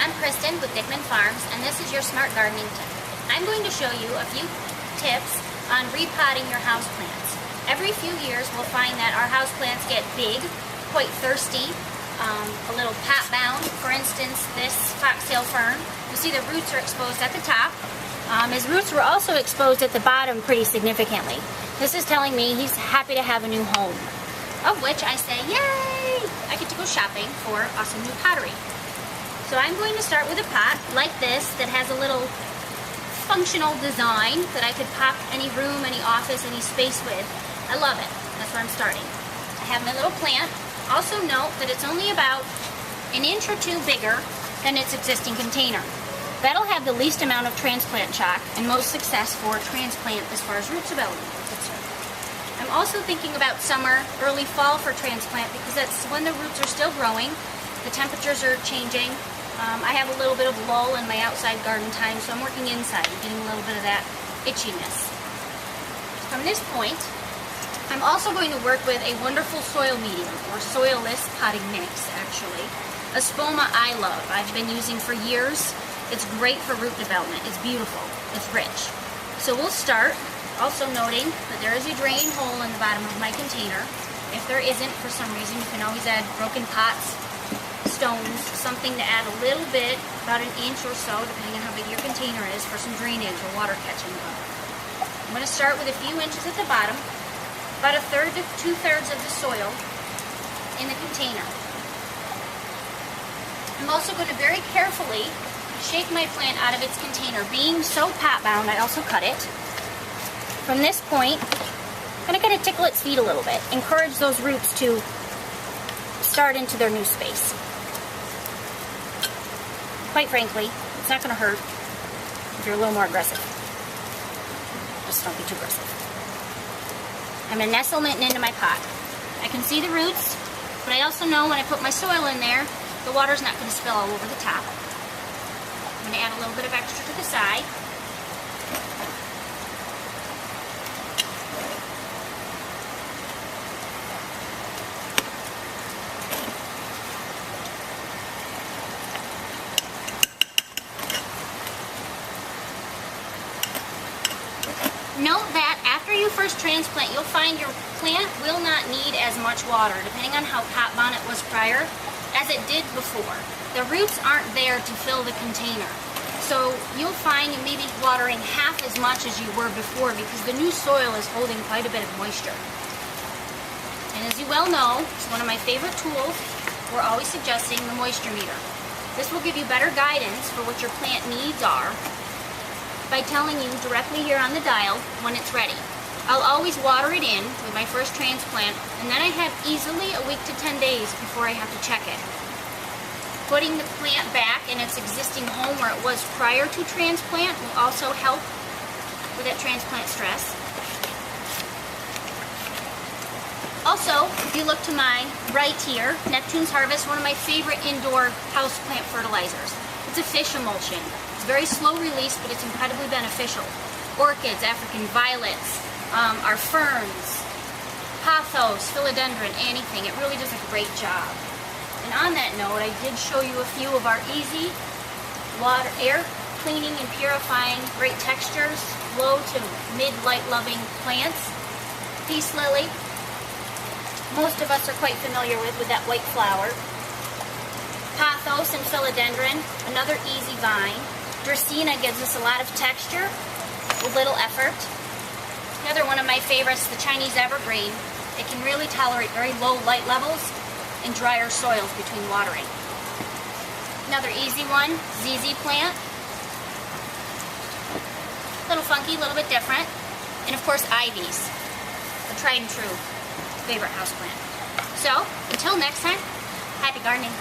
I'm Kristen with Dickman Farms, and this is your Smart Gardening Tip. I'm going to show you a few tips on repotting your houseplants. Every few years we'll find that our houseplants get big, quite thirsty, a little pot-bound. For instance, this foxtail fern, you see the roots are exposed at the top. His roots were also exposed at the bottom pretty significantly. This is telling me he's happy to have a new home, of which I say, yay! I get to go shopping for awesome new pottery. So I'm going to start with a pot like this that has a little functional design that I could pop any room, any office, any space with. I love it. That's where I'm starting. I have my little plant. Also note that it's only about an inch or two bigger than its existing container. That'll have the least amount of transplant shock and most success for transplant as far as root development is concerned. I'm also thinking about summer, early fall for transplant because that's when the roots are still growing. The temperatures are changing. I have a little bit of lull in my outside garden time, so I'm working inside and getting a little bit of that itchiness. From this point, I'm also going to work with a wonderful soil medium, or soilless potting mix, actually. A Spoma I love. I've been using for years. It's great for root development. It's beautiful. It's rich. So we'll start, also noting that there is a drain hole in the bottom of my container. If there isn't, for some reason, you can always add broken pots, stones, something to add a little bit, about an inch or so, depending on how big your container is, for some drainage or water catching. I'm going to start with a few inches at the bottom, about a third to two-thirds of the soil in the container. I'm also going to very carefully shake my plant out of its container. Being so pot-bound, I also cut it. From this point, I'm going to kind of tickle its feet a little bit, encourage those roots to start into their new space. Quite frankly, it's not going to hurt if you're a little more aggressive. Just don't be too aggressive. I'm going to nestle mitten into my pot. I can see the roots, but I also know when I put my soil in there, the water's not going to spill all over the top. I'm going to add a little bit of extra to the side. Note that after you first transplant, you'll find your plant will not need as much water, depending on how pot-bound it was prior, as it did before. The roots aren't there to fill the container. So you'll find you may be watering half as much as you were before because the new soil is holding quite a bit of moisture. And as you well know, it's one of my favorite tools. We're always suggesting the moisture meter. This will give you better guidance for what your plant needs are by telling you directly here on the dial when it's ready. I'll always water it in with my first transplant, and then I have easily a week to 10 days before I have to check it. Putting the plant back in its existing home where it was prior to transplant will also help with that transplant stress. Also, if you look to my right here, Neptune's Harvest, one of my favorite indoor houseplant fertilizers. It's a fish emulsion. It's very slow release, but it's incredibly beneficial. Orchids, African violets, our ferns, pothos, philodendron, anything. It really does a great job. And on that note, I did show you a few of our easy water, air cleaning and purifying, great textures, low to mid-light loving plants. Peace lily, most of us are quite familiar with that white flower. Pothos and philodendron, another easy vine. Dracaena gives us a lot of texture with little effort. Another one of my favorites, the Chinese evergreen. It can really tolerate very low light levels and drier soils between watering. Another easy one, ZZ plant. A little funky, a little bit different. And of course, ivies, a tried and true favorite houseplant. So, until next time, happy gardening.